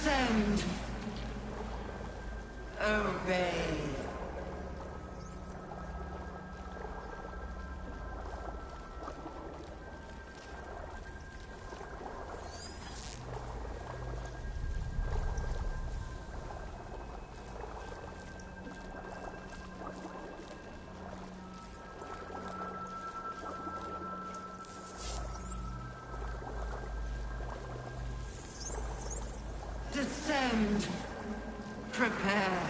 Descend. Obey. Descend. Prepare.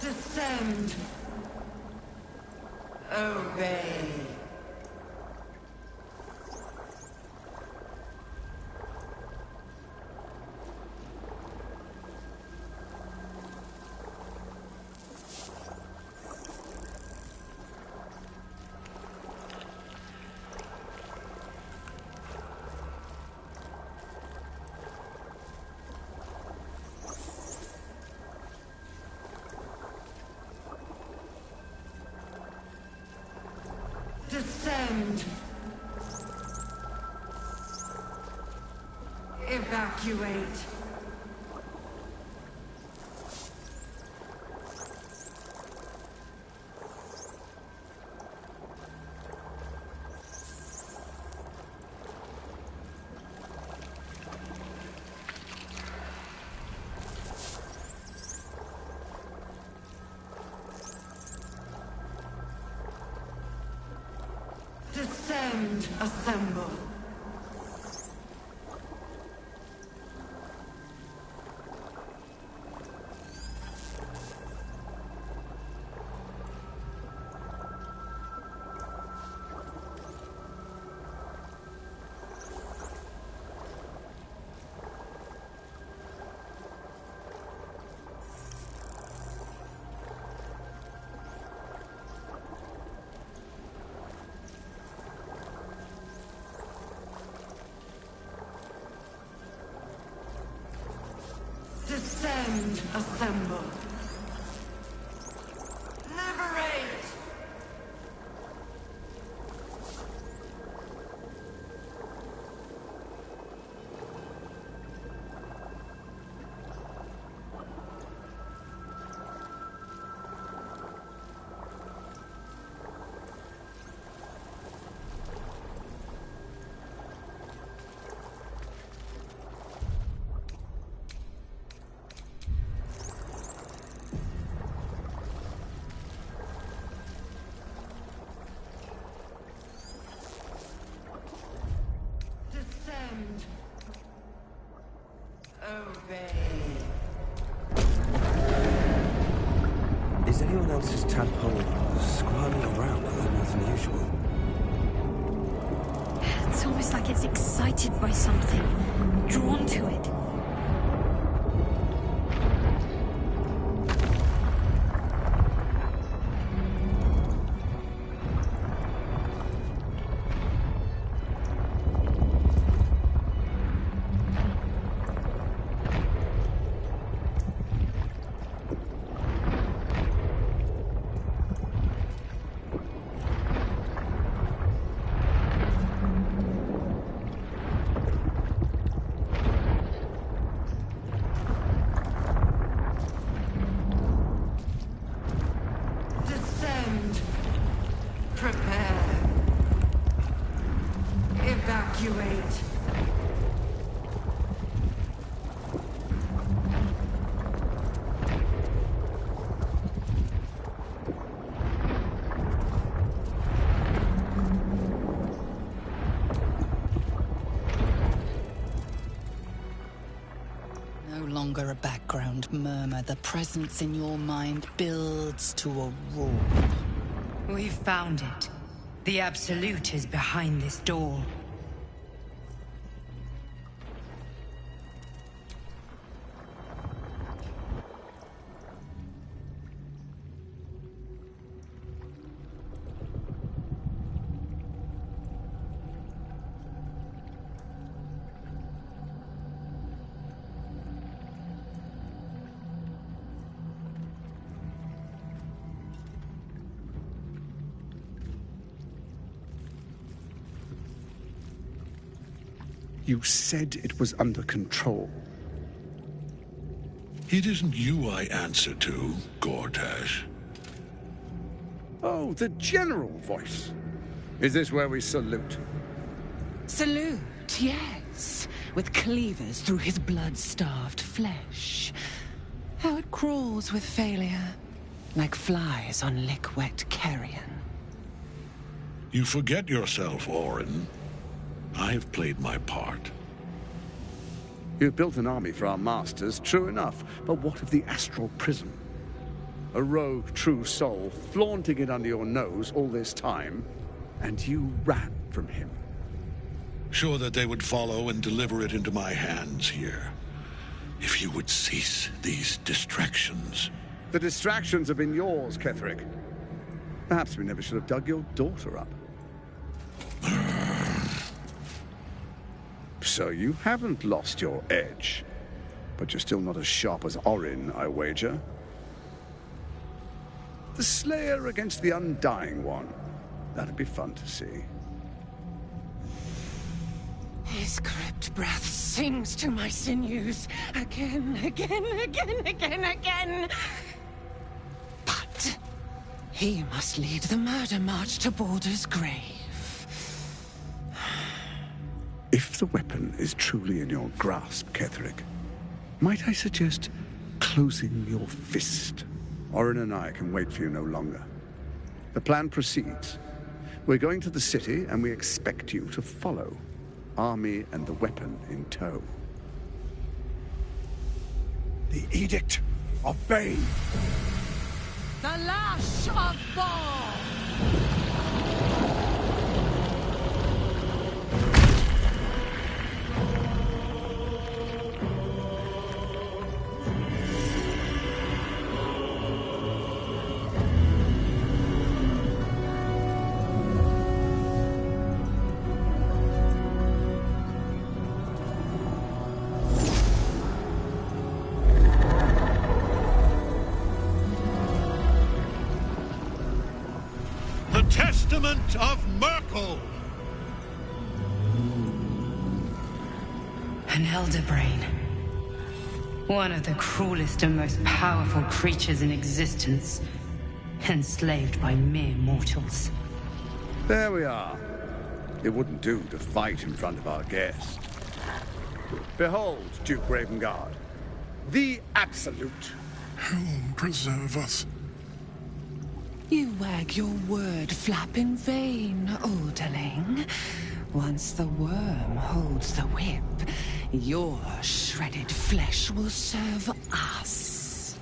Descend. Obey. Descend. Evacuate. Descend, assemble. Descend, assemble. Liberate! Obey. Is anyone else's tadpole squirming around a lot more than usual? It's almost like it's excited by something, drawn to it. Prepare. Evacuate. No longer a background murmur. The presence in your mind builds to a roar. We found it. The Absolute is behind this door. You said it was under control. It isn't you I answer to, Gortash. Oh, the general voice. Is this where we salute? Salute, yes. With cleavers through his blood-starved flesh. How it crawls with failure, like flies on lick-wet carrion. You forget yourself, Orin. I've played my part. You've built an army for our masters, true enough. But what of the astral prison? A rogue true soul flaunting it under your nose all this time, and you ran from him. Sure that they would follow and deliver it into my hands here. If you would cease these distractions. The distractions have been yours, Ketherick. Perhaps we never should have dug your daughter up. So you haven't lost your edge. But you're still not as sharp as Orin, I wager. The Slayer against the Undying One. That'd be fun to see. His crypt breath sings to my sinews. Again, again, again, again, again. But he must lead the murder march to Baldur's grave. If the weapon is truly in your grasp, Ketherick, might I suggest closing your fist? Orin and I can wait for you no longer. The plan proceeds. We're going to the city, and we expect you to follow. Army and the weapon in tow. The Edict of Bane. The Lash of Ball! The Testament of Merkel! An elder brain. One of the cruelest and most powerful creatures in existence. Enslaved by mere mortals. There we are. It wouldn't do to fight in front of our guest. Behold, Duke Ravengard. The Absolute. Helm preserve us. You wag your word flap in vain, Alderling. Once the worm holds the whip, your shredded flesh will serve us.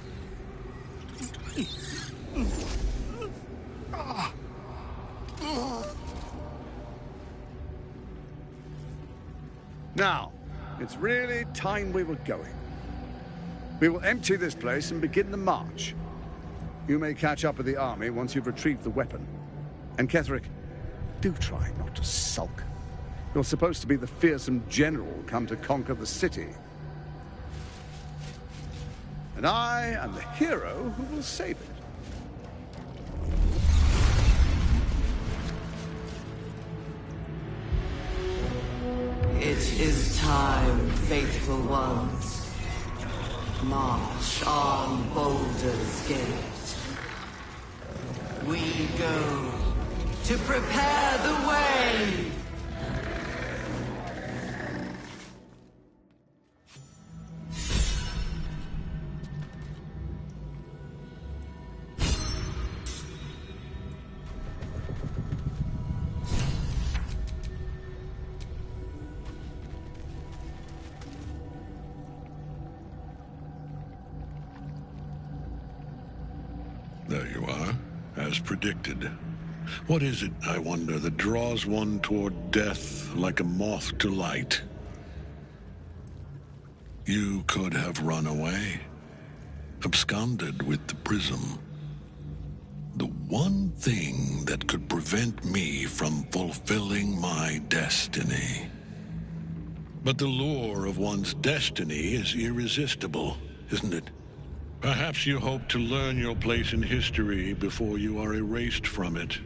Now, it's really time we were going. We will empty this place and begin the march. You may catch up with the army once you've retrieved the weapon. And Ketherick, do try not to sulk. You're supposed to be the fearsome general come to conquer the city. And I am the hero who will save it. It is time, faithful ones. March on Baldur's Gate. We go to prepare the way! There you are, as predicted. What is it, I wonder, that draws one toward death like a moth to light? You could have run away, absconded with the prism. The one thing that could prevent me from fulfilling my destiny. But the lure of one's destiny is irresistible, isn't it? Perhaps you hope to learn your place in history before you are erased from it.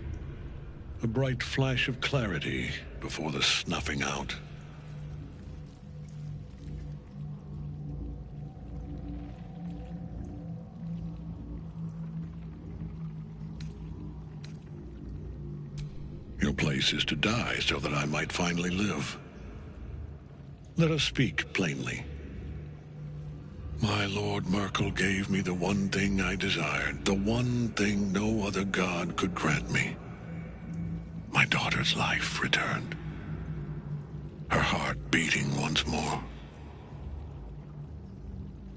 A bright flash of clarity before the snuffing out. Your place is to die so that I might finally live. Let us speak plainly. My Lord Merkel gave me the one thing I desired, the one thing no other god could grant me. My daughter's life returned. Her heart beating once more.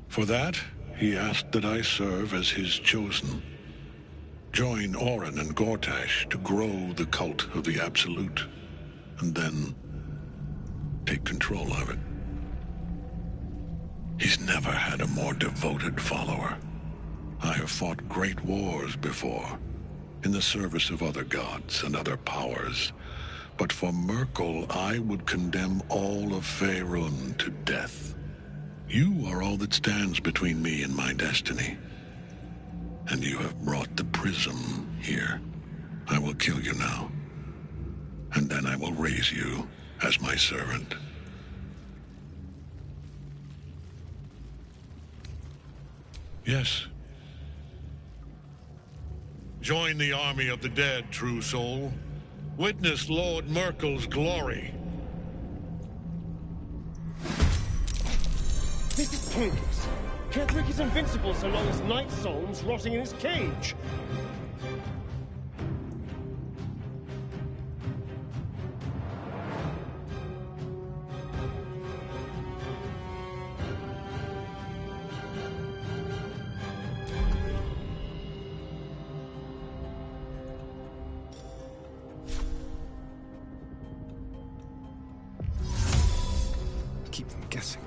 For that, he asked that I serve as his chosen. Join Orin and Gortash to grow the cult of the Absolute, and then take control of it. He's never had a more devoted follower. I have fought great wars before, in the service of other gods and other powers. But for Merkel, I would condemn all of Faerun to death. You are all that stands between me and my destiny. And you have brought the prism here. I will kill you now. And then I will raise you as my servant. Yes. Join the army of the dead, true soul. Witness Lord Merkel's glory. This is pointless. Ketherick is invincible so long as Night Soul's rotting in his cage. Keep them guessing.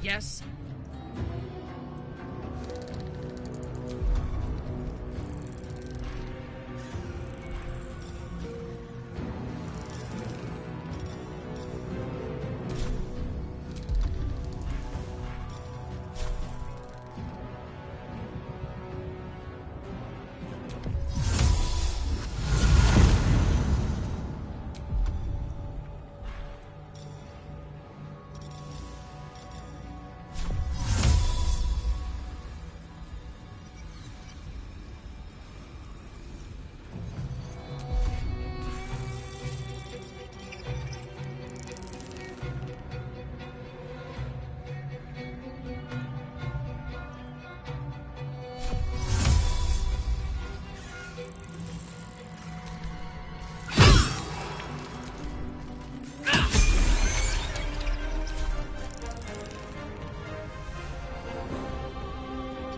Yes?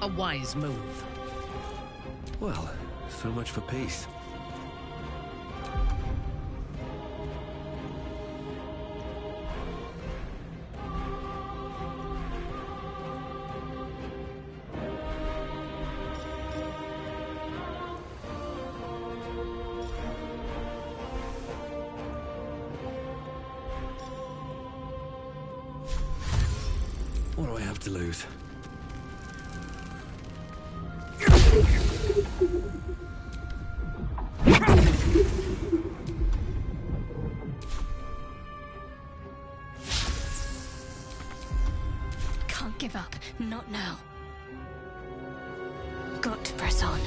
A wise move. Well, so much for peace. What do I have to lose? Can't give up. Not now. Got to press on.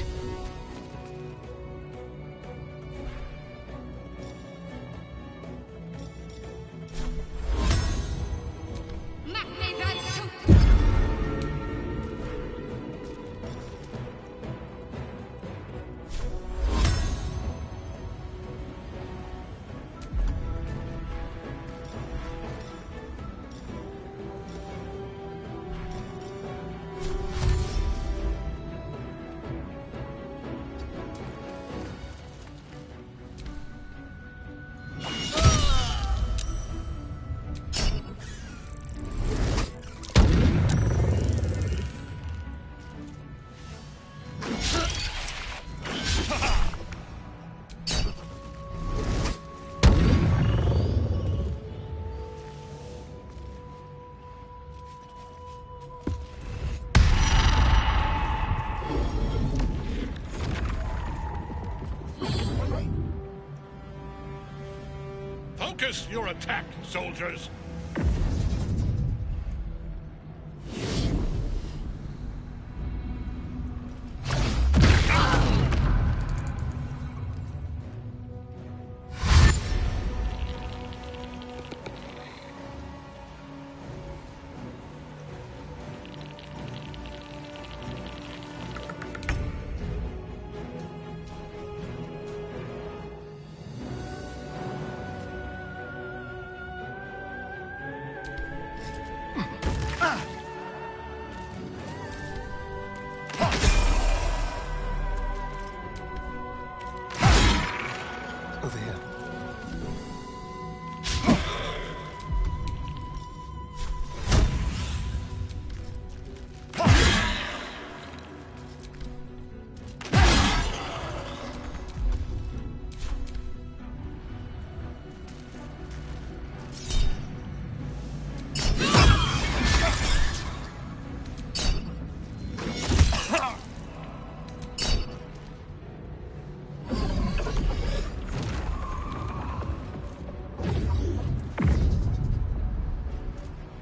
Focus your attack, soldiers! Over here.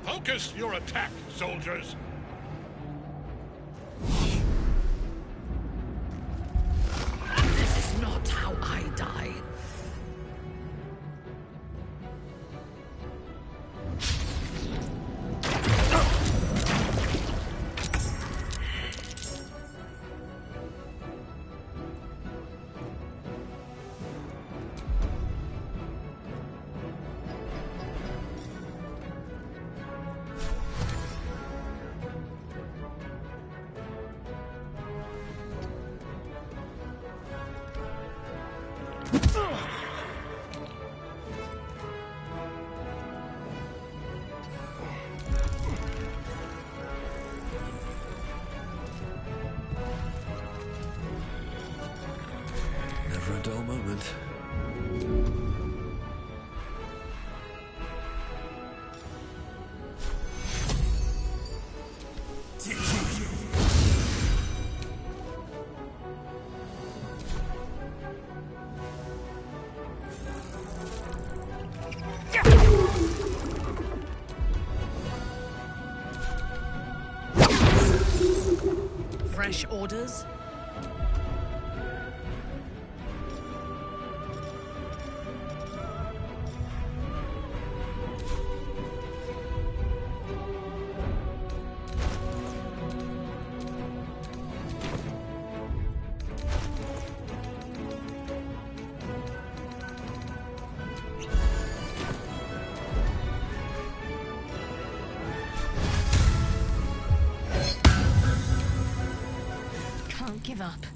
Focus your attack, soldiers! This is not how I die. Never a dull moment. Fresh orders? Can't give up.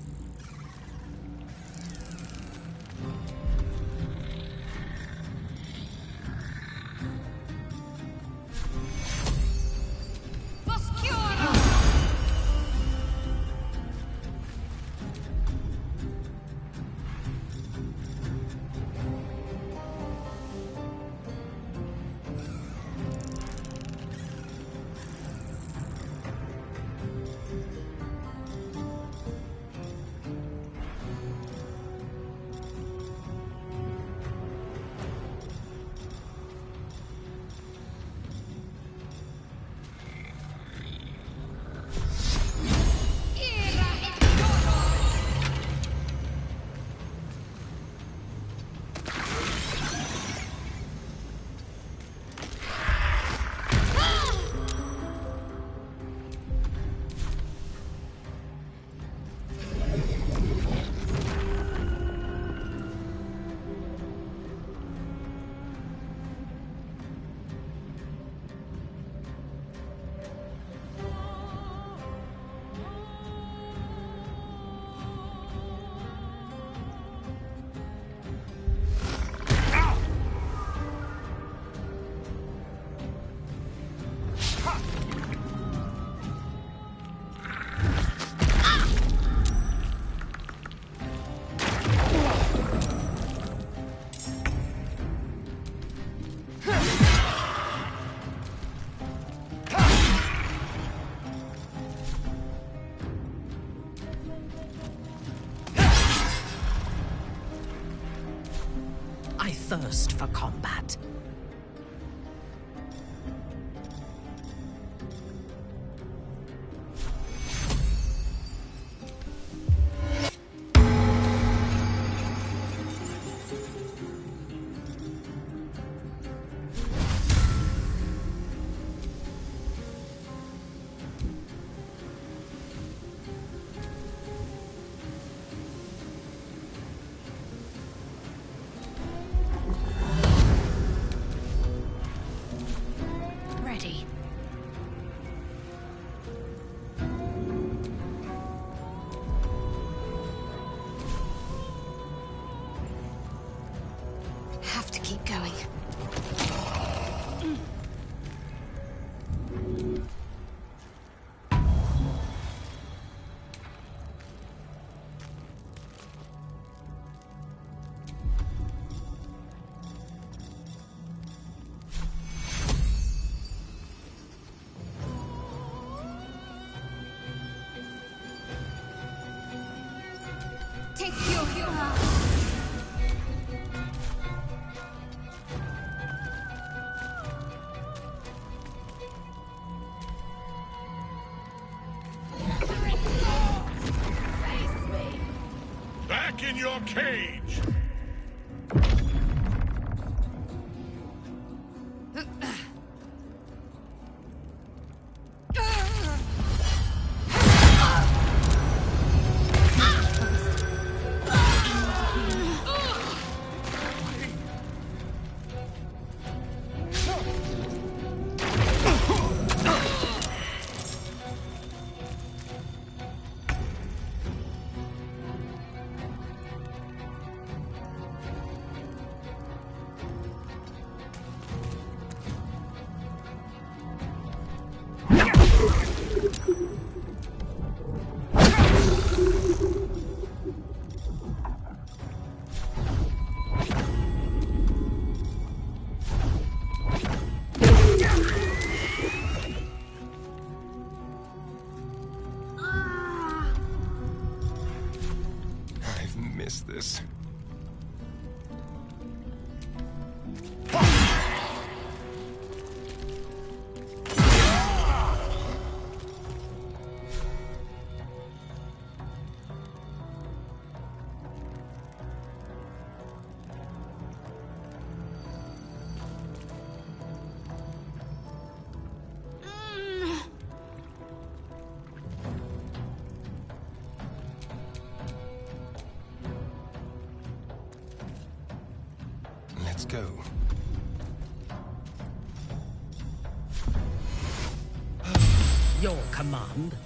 I thirst for combat. Take your Back in your cage! This. Let's go. Your command.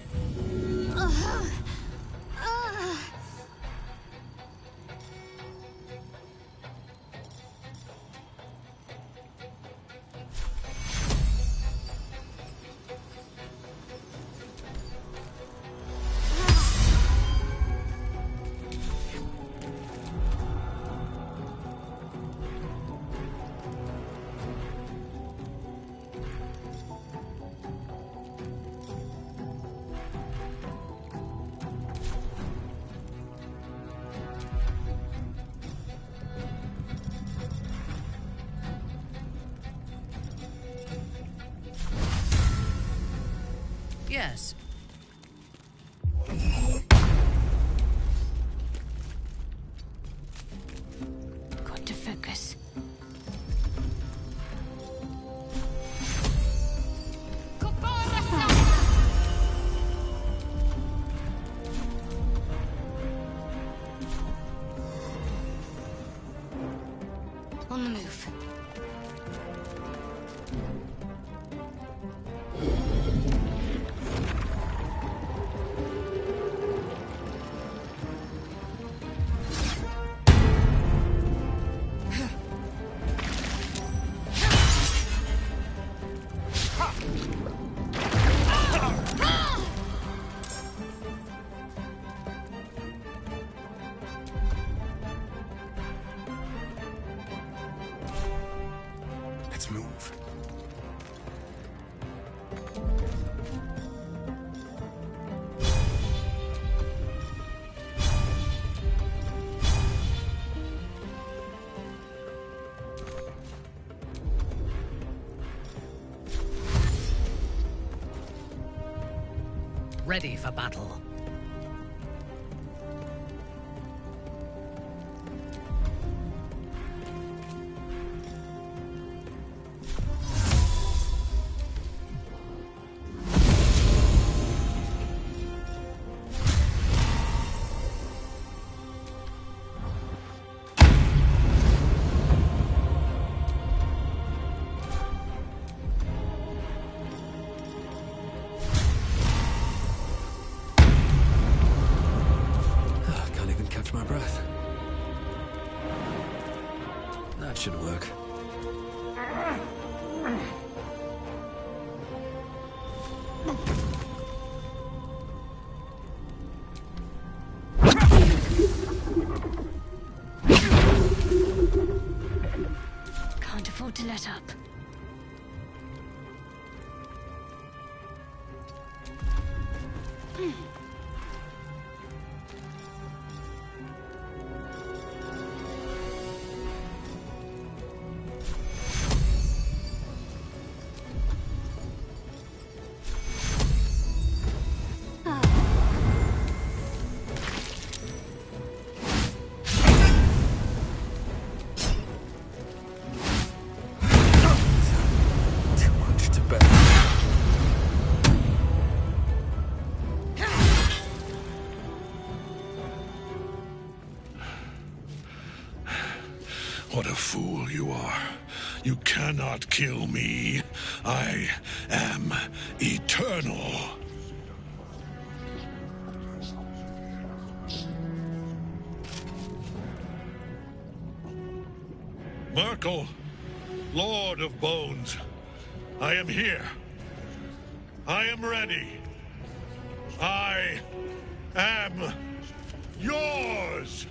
Yes. Got to focus. On the move. Let's move. Ready for battle. My breath. That should work. Can't afford to let up. cannot kill me. I am eternal. Merkel, Lord of Bones, I am here. I am ready. I am yours!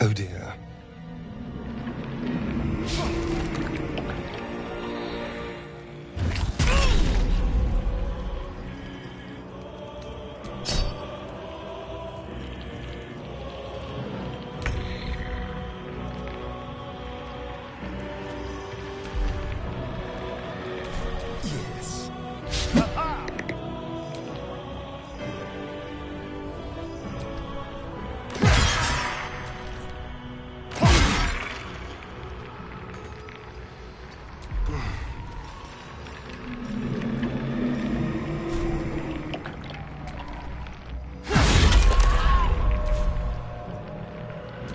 Oh dear.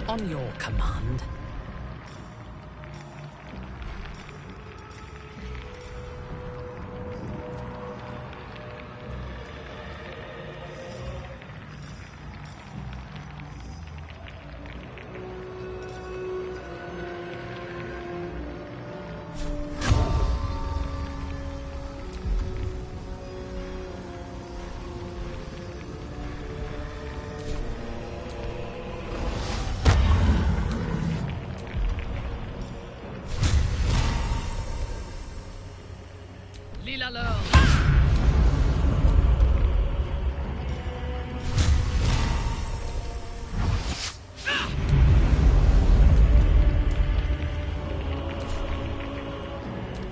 On your command.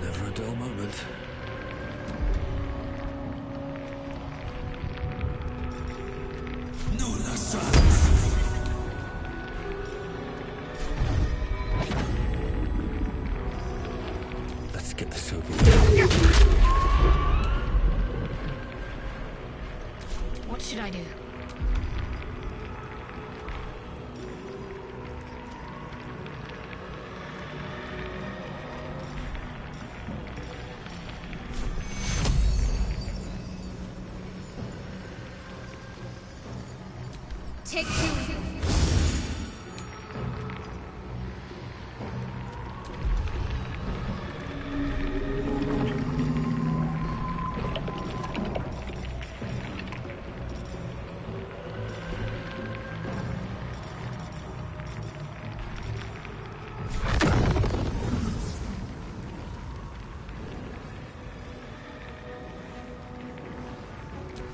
Never a dull moment. Nulla sans. Let's get the Soviet. What should I do? Take two.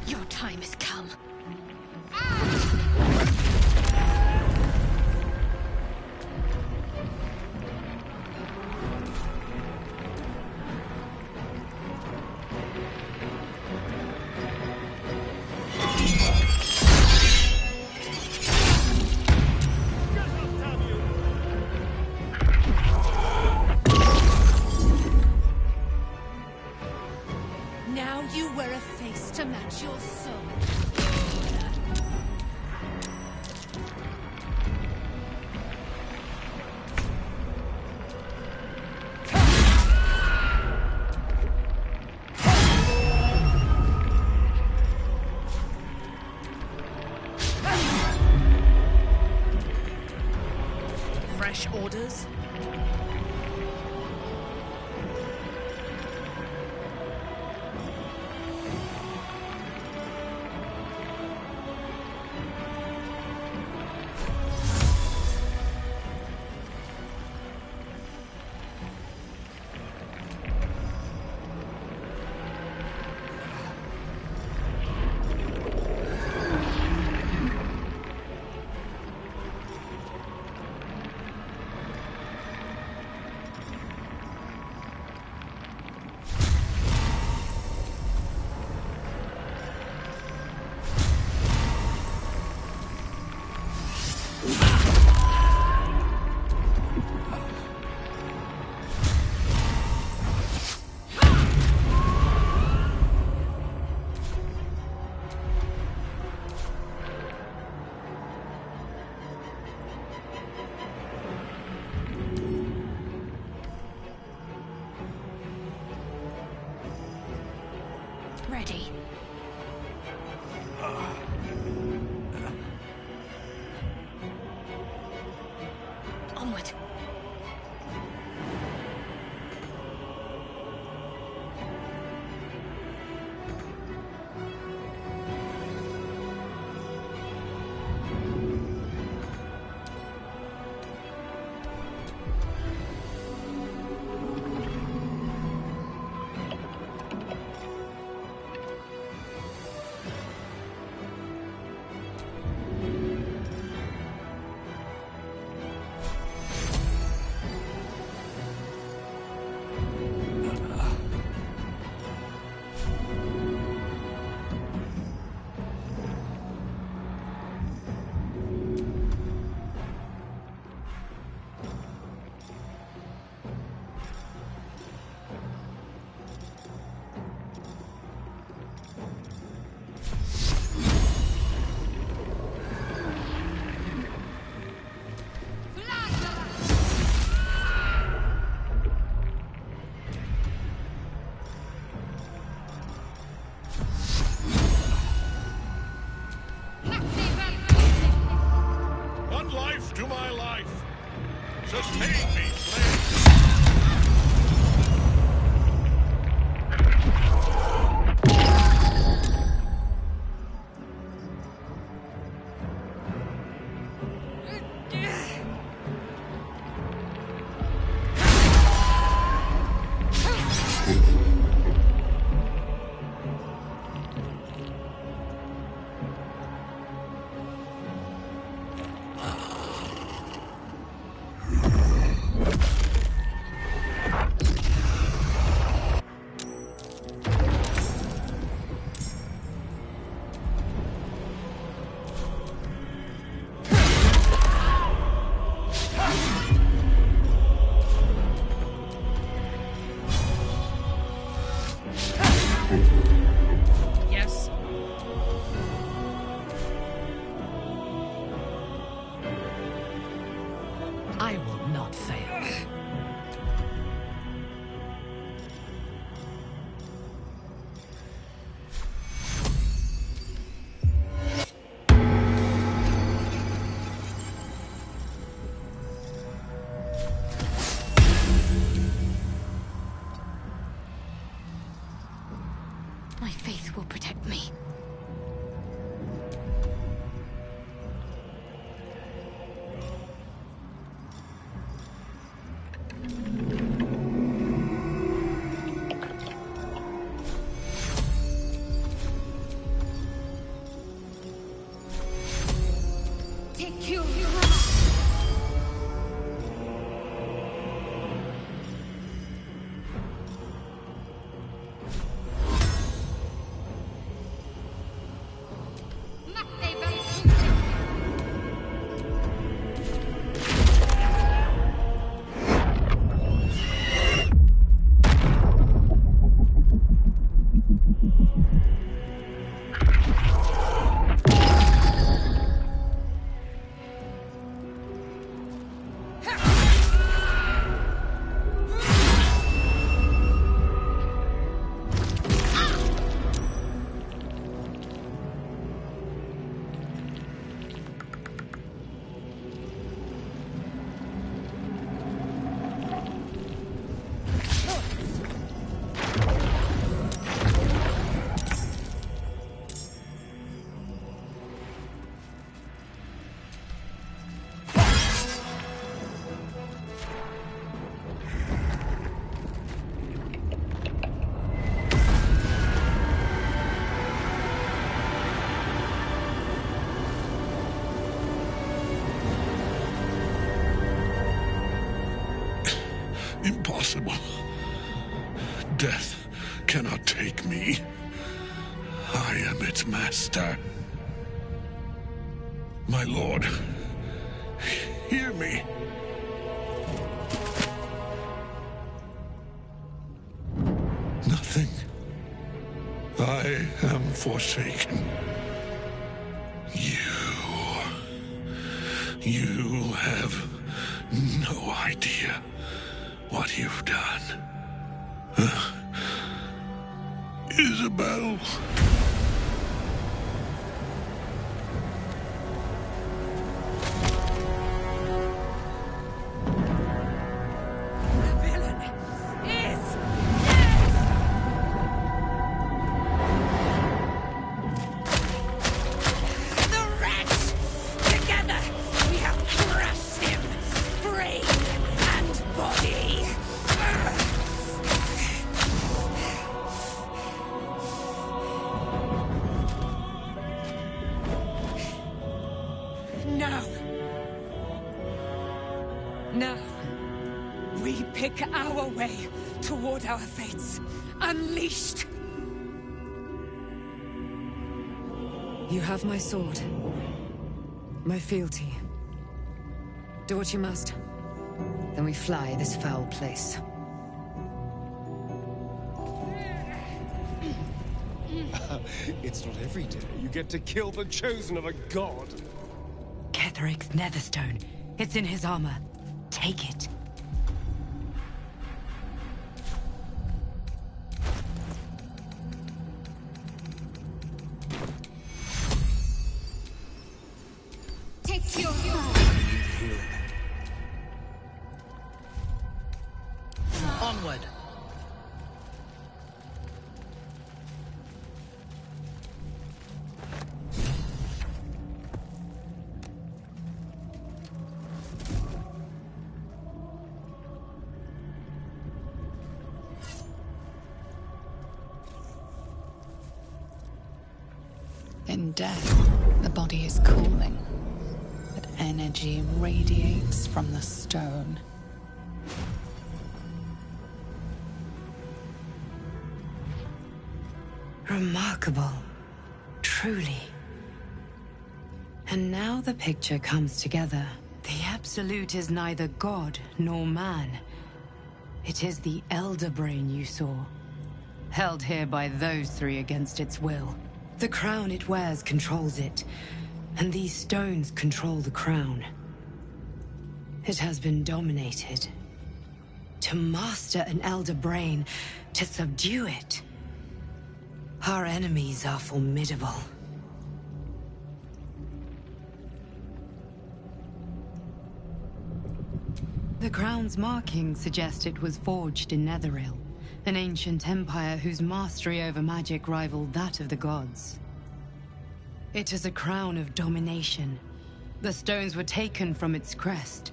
Your time has come. Now you wear a face to match your soul. fresh orders? Ready. Onward. One life to my life. Sustain me, slave. Yes? I will not fail. My faith will protect me. Impossible. Death cannot take me. I am its master. My lord, hear me. Nothing. I am forsaken. You have no idea what you've done. Isabel. Now, we pick our way toward our fates. Unleashed! You have my sword. My fealty. Do what you must. Then we fly this foul place. It's not every day you get to kill the chosen of a god. Ketheric's netherstone. It's in his armor. Take it. Take your Onward. In death, the body is cooling, but energy radiates from the stone. Remarkable. Truly. And now the picture comes together. The Absolute is neither god nor man. It is the Elder Brain you saw, held here by those three against its will. The crown it wears controls it, and these stones control the crown. It has been dominated. To master an Elder Brain, to subdue it. Our enemies are formidable. The crown's markings suggest it was forged in Netheril, an ancient empire whose mastery over magic rivaled that of the gods. It is a crown of domination. The stones were taken from its crest.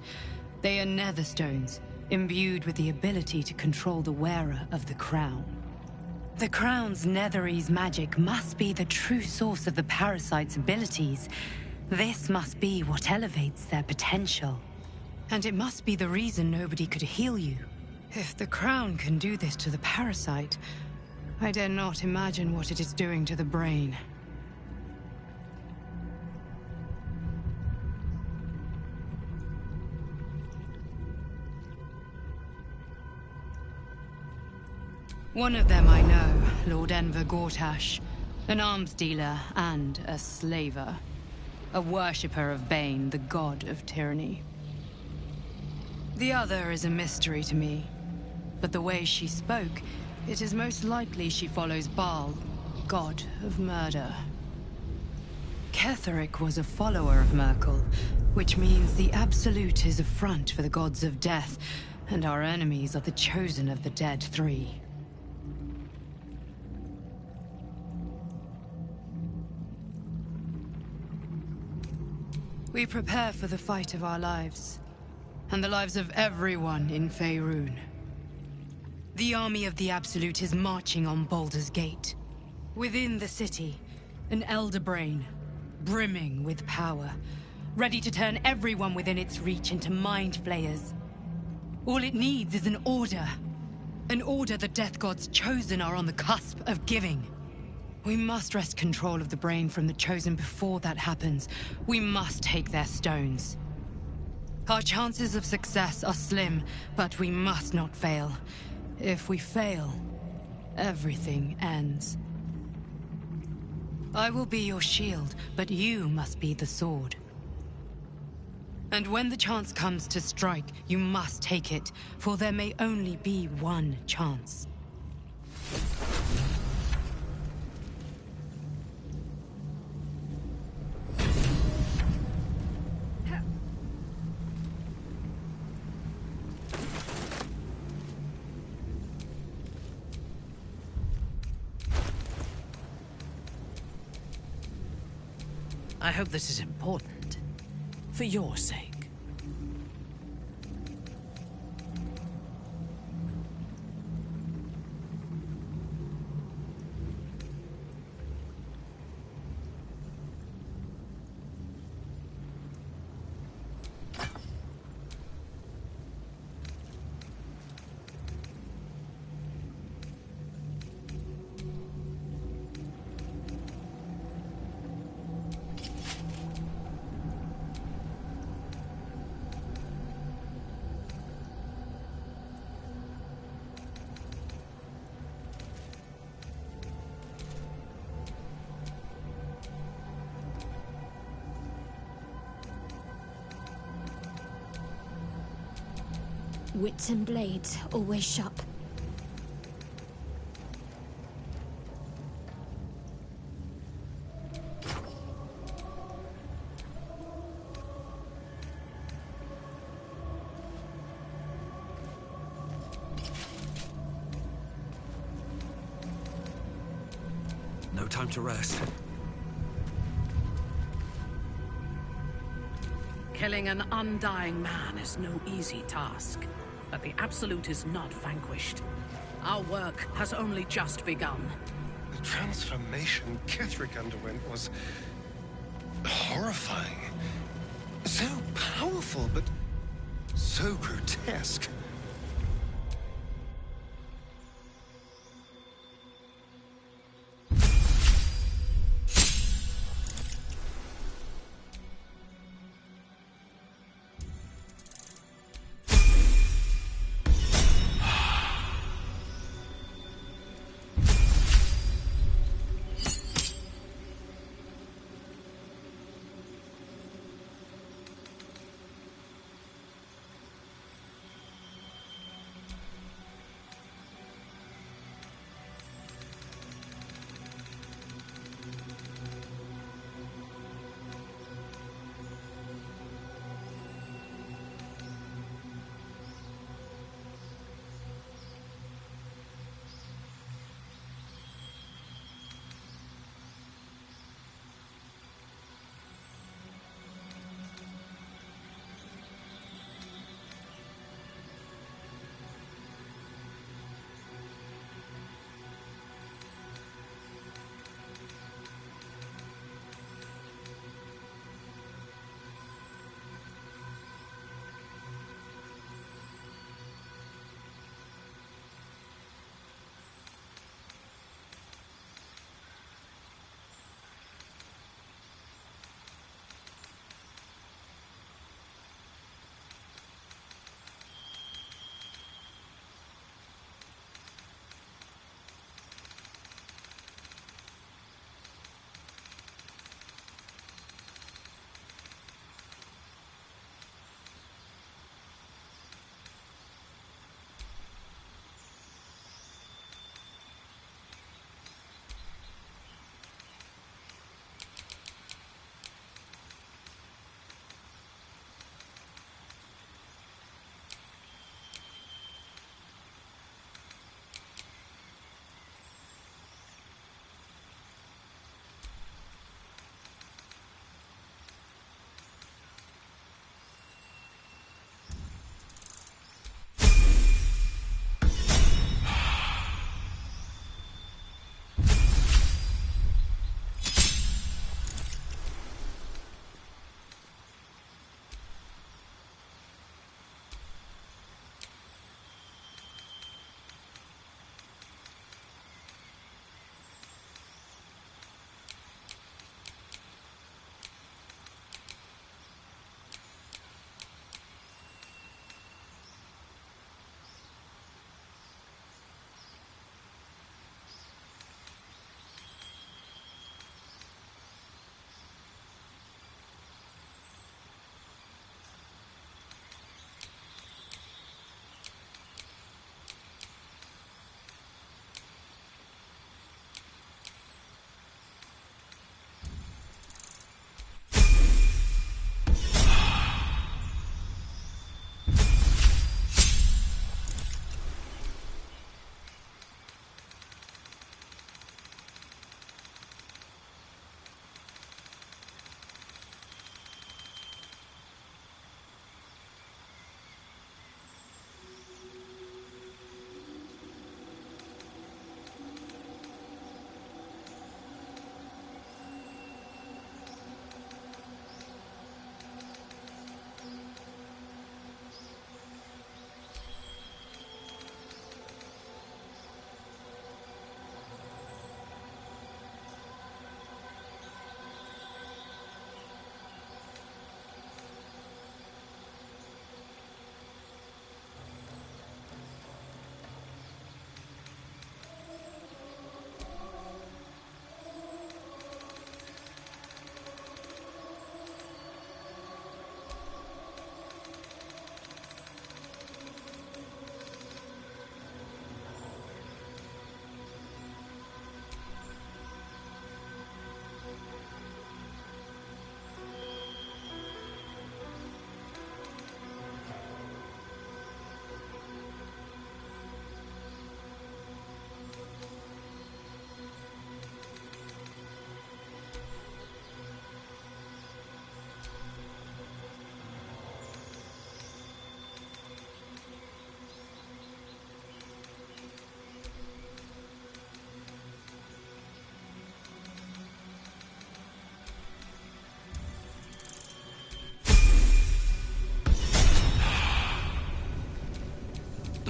They are nether stones, imbued with the ability to control the wearer of the crown. The crown's Netherese magic must be the true source of the parasite's abilities. This must be what elevates their potential. And it must be the reason nobody could heal you. If the crown can do this to the parasite, I dare not imagine what it is doing to the brain. One of them I know, Lord Enver Gortash, an arms dealer and a slaver. A worshipper of Bane, the god of tyranny. The other is a mystery to me, but the way she spoke, it is most likely she follows Baal, god of murder. Ketheric was a follower of Merkel, which means the Absolute is a front for the gods of death, and our enemies are the chosen of the Dead Three. We prepare for the fight of our lives, and the lives of everyone in Faerun. The army of the Absolute is marching on Baldur's Gate. Within the city, an Elder Brain, brimming with power, ready to turn everyone within its reach into mind flayers. All it needs is an order. An order the Death God's chosen are on the cusp of giving. We must wrest control of the brain from the chosen before that happens. We must take their stones. Our chances of success are slim, but we must not fail. If we fail, everything ends. I will be your shield, but you must be the sword. And when the chance comes to strike, you must take it, for there may only be one chance. I hope this is important. For your sake. Wits and blades, always sharp. No time to rest. Killing an undying man is no easy task, but the Absolute is not vanquished. Our work has only just begun. The transformation Ketherick underwent was horrifying. So powerful, but so grotesque.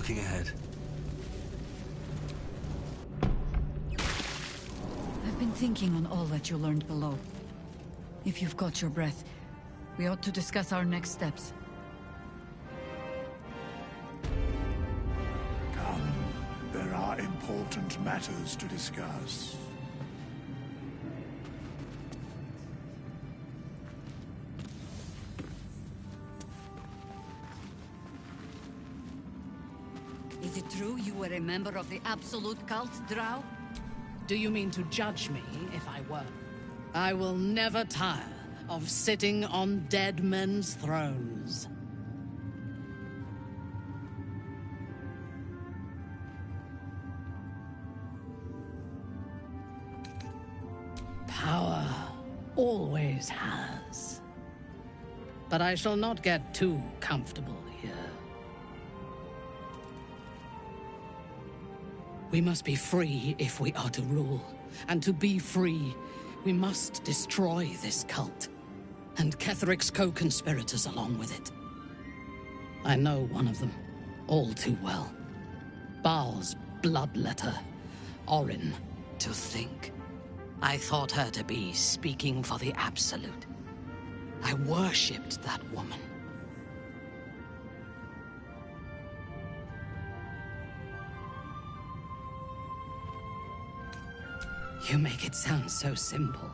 looking ahead. I've been thinking on all that you learned below. If you've got your breath, we ought to discuss our next steps. Come, there are important matters to discuss. Is it true you were a member of the Absolute Cult, Drow? Do you mean to judge me if I were? I will never tire of sitting on dead men's thrones. Power always has. But I shall not get too comfortable here. We must be free if we are to rule. And to be free, we must destroy this cult. And Ketheric's co-conspirators along with it. I know one of them, all too well. Baal's bloodletter, Orin. To think, I thought her to be speaking for the Absolute. I worshipped that woman. You make it sound so simple.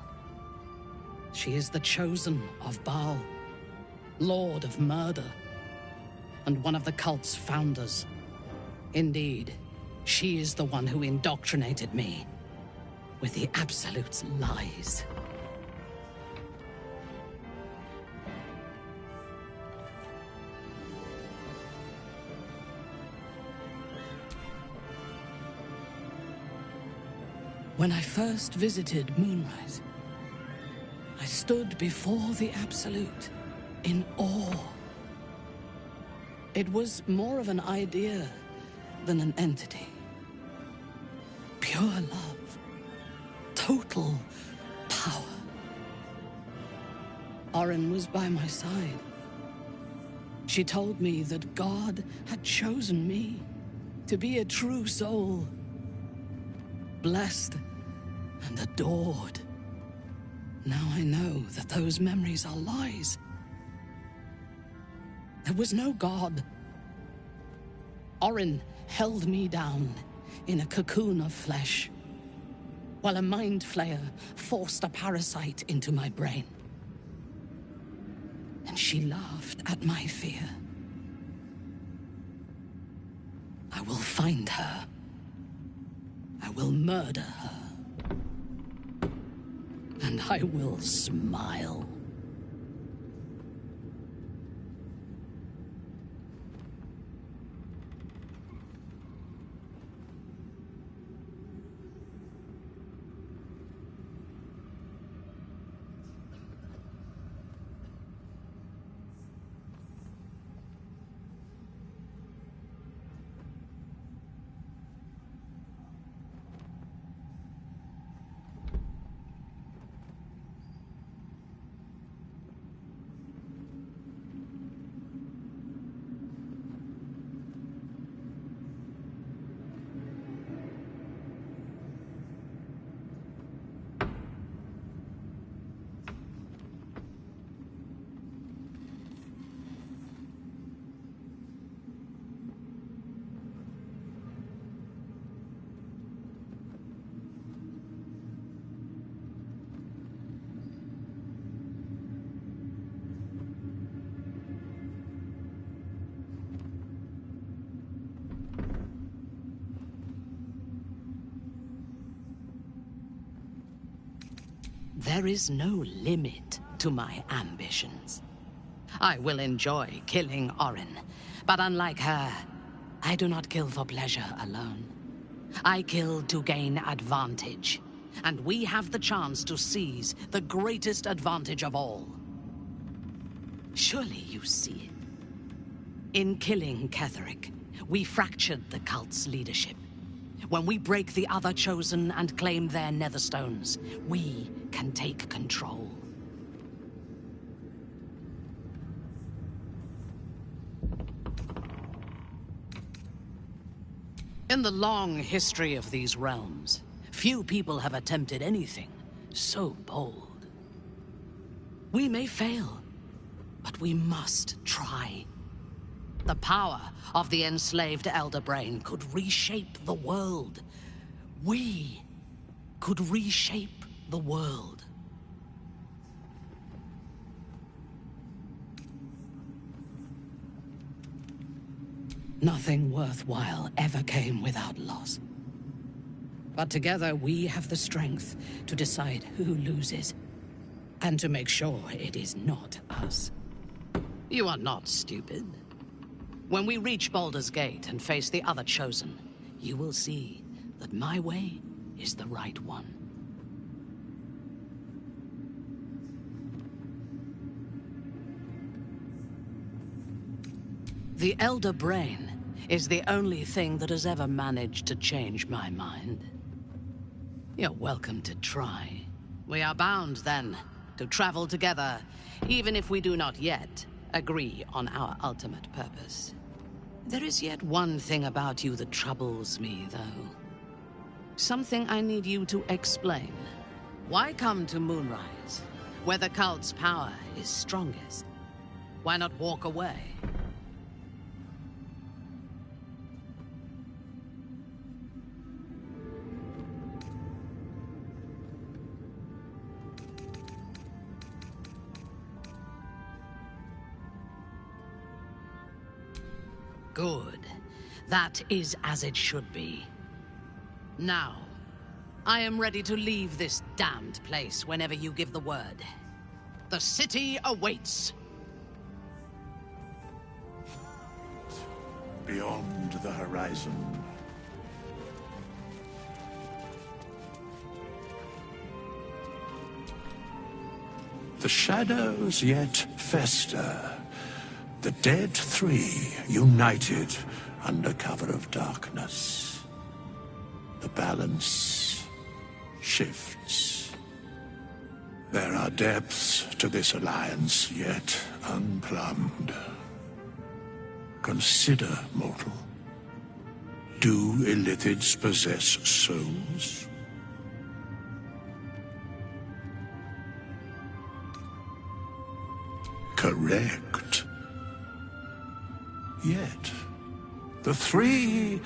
She is the chosen of Baal, Lord of Murder, and one of the cult's founders. Indeed, she is the one who indoctrinated me with the Absolute's lies. When I first visited Moonrise, I stood before the Absolute in awe. It was more of an idea than an entity. Pure love. Total power. Orin was by my side. She told me that God had chosen me to be a true soul. Blessed and adored. Now I know that those memories are lies. There was no God. Orin held me down in a cocoon of flesh, while a mind flayer forced a parasite into my brain. And she laughed at my fear. I will find her. I will murder her. And I will smile. There is no limit to my ambitions. I will enjoy killing Orin, but unlike her, I do not kill for pleasure alone. I kill to gain advantage, and we have the chance to seize the greatest advantage of all. Surely you see it. In killing Ketheric, we fractured the cult's leadership. When we break the other Chosen and claim their Netherstones, we can take control. In the long history of these realms, few people have attempted anything so bold. We may fail, but we must try. The power of the enslaved Elder Brain could reshape the world. We could reshape the world. Nothing worthwhile ever came without loss. But together we have the strength to decide who loses, and to make sure it is not us. You are not stupid. When we reach Baldur's Gate and face the other Chosen, you will see that my way is the right one. The Elder Brain is the only thing that has ever managed to change my mind. You're welcome to try. We are bound, then, to travel together, even if we do not yet agree on our ultimate purpose. There is yet one thing about you that troubles me, though. Something I need you to explain. Why come to Moonrise, where the cult's power is strongest? Why not walk away? Good. That is as it should be. Now, I am ready to leave this damned place whenever you give the word. The city awaits. Beyond the horizon. The shadows yet fester. The dead three united under cover of darkness. The balance shifts. There are depths to this alliance yet unplumbed. Consider, mortal. Do illithids possess souls? Correct. Yet, the three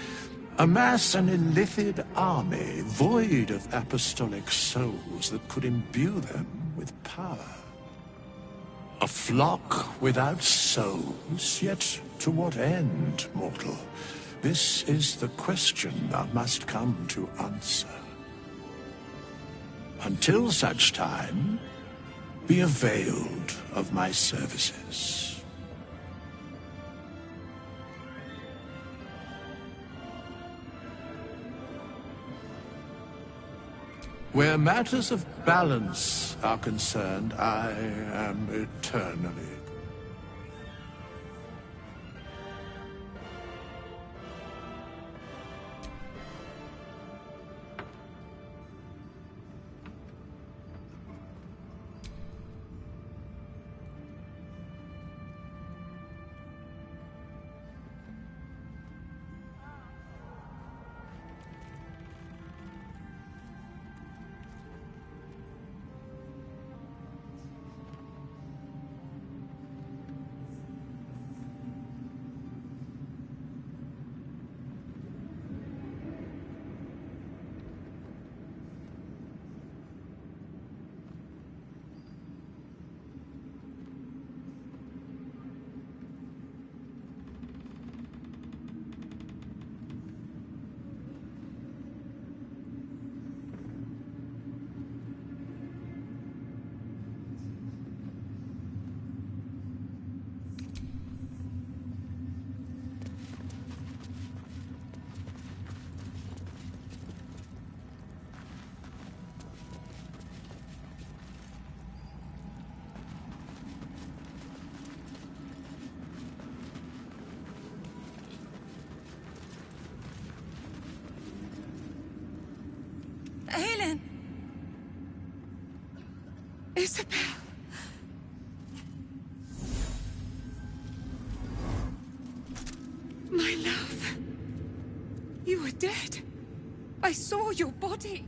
amass an illithid army void of apostolic souls that could imbue them with power. A flock without souls, yet to what end, mortal? This is the question thou must come to answer. Until such time, be availed of my services. Where matters of balance are concerned, I am eternally. Helen! Isabel! My love. You were dead. I saw your body.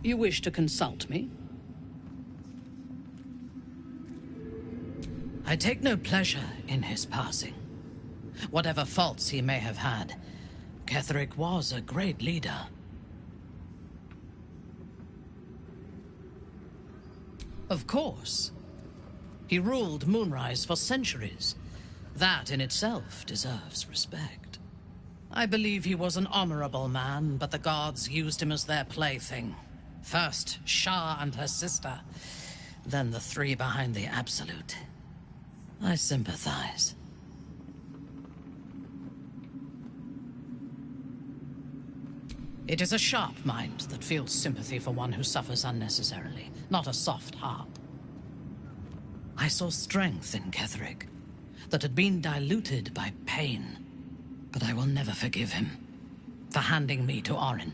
You wish to consult me? I take no pleasure in his passing. Whatever faults he may have had, Ketheric was a great leader. Of course. He ruled Moonrise for centuries. That in itself deserves respect. I believe he was an honorable man, but the gods used him as their plaything. First, Shah and her sister, then the three behind the Absolute. I sympathize. It is a sharp mind that feels sympathy for one who suffers unnecessarily, not a soft heart. I saw strength in Ketheric that had been diluted by pain, but I will never forgive him for handing me to Orin.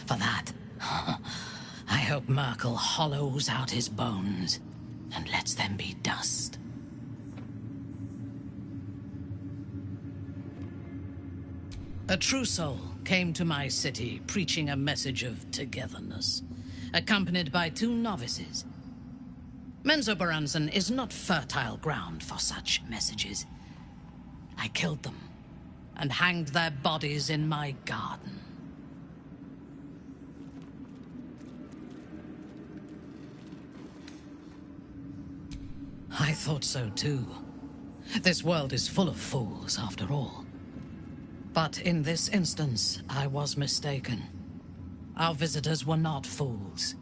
For that, I hope Merkel hollows out his bones and lets them be dust. A true soul came to my city preaching a message of togetherness, accompanied by 2 novices. Menzoberranzan is not fertile ground for such messages. I killed them and hanged their bodies in my garden. I thought so too. This world is full of fools, after all. But in this instance, I was mistaken. Our visitors were not fools.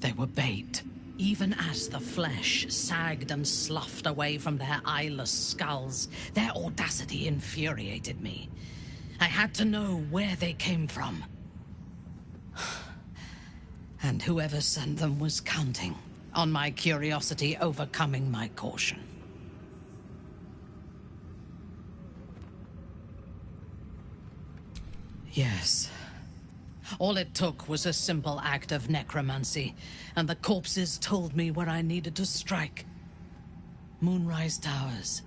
They were bait. Even as the flesh sagged and sloughed away from their eyeless skulls, their audacity infuriated me. I had to know where they came from. And whoever sent them was counting on my curiosity overcoming my caution. Yes. All it took was a simple act of necromancy, and the corpses told me where I needed to strike. Moonrise Towers.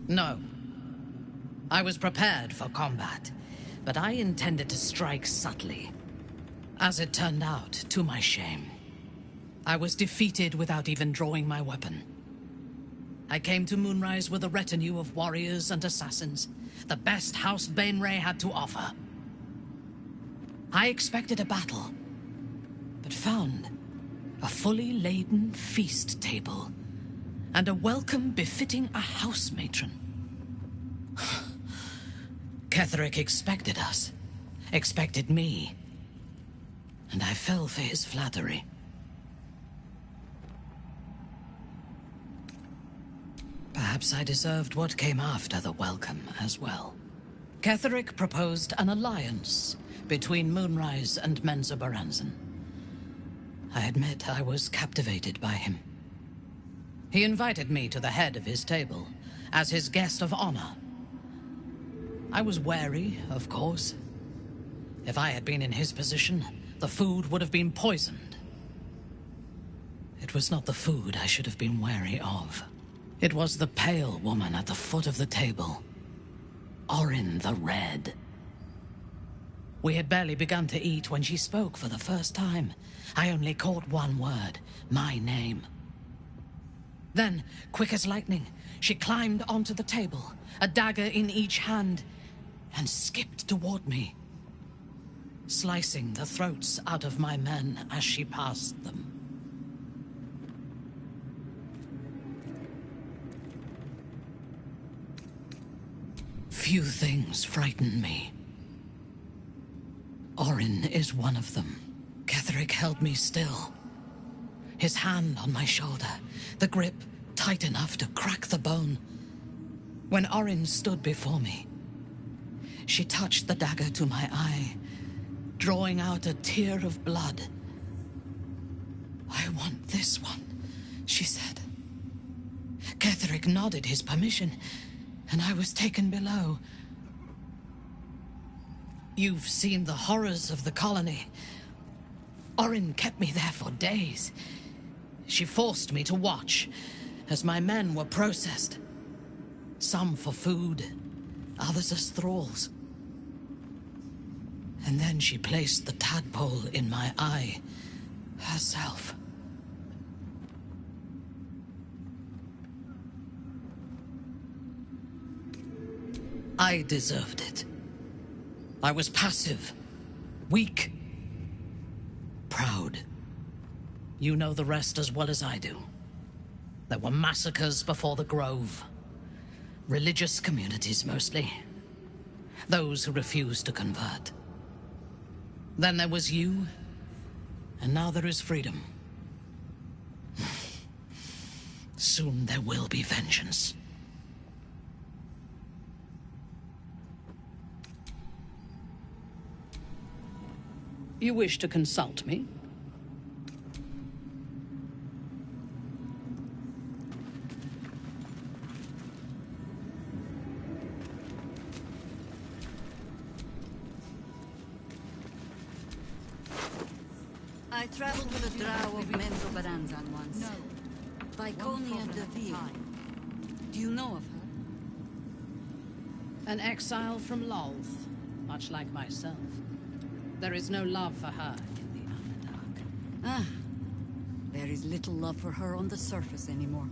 No. I was prepared for combat, but I intended to strike subtly. As it turned out, to my shame, I was defeated without even drawing my weapon. I came to Moonrise with a retinue of warriors and assassins, the best House Bg3 had to offer. I expected a battle, but found a fully laden feast table and a welcome befitting a house matron. Ketheric expected us, expected me, and I fell for his flattery. Perhaps I deserved what came after the welcome as well. Ketheric proposed an alliance between Moonrise and Menzoberranzan. I admit I was captivated by him. He invited me to the head of his table as his guest of honor. I was wary, of course. If I had been in his position, the food would have been poisoned. It was not the food I should have been wary of. It was the pale woman at the foot of the table. Orin the Red. We had barely begun to eat when she spoke for the first time. I only caught one word, my name. Then, quick as lightning, she climbed onto the table, a dagger in each hand, and skipped toward me, slicing the throats out of my men as she passed them. Few things frighten me. Orin is one of them. Ketheric held me still, his hand on my shoulder, the grip tight enough to crack the bone. When Orin stood before me, she touched the dagger to my eye, drawing out a tear of blood. "I want this one," she said. Ketheric nodded his permission, and I was taken below. You've seen the horrors of the colony. Orin kept me there for days. She forced me to watch as my men were processed. Some for food, others as thralls. And then she placed the tadpole in my eye herself. I deserved it. I was passive, weak, proud. You know the rest as well as I do. There were massacres before the Grove. Religious communities, mostly. Those who refused to convert. Then there was you, and now there is freedom. Soon there will be vengeance. You wish to consult me? I traveled with a drow of Menzoberranzan once. No. Viconia de Ville. Do you know of her? An exile from Lolth, much like myself. There is no love for her in the Underdark. Ah. There is little love for her on the surface anymore.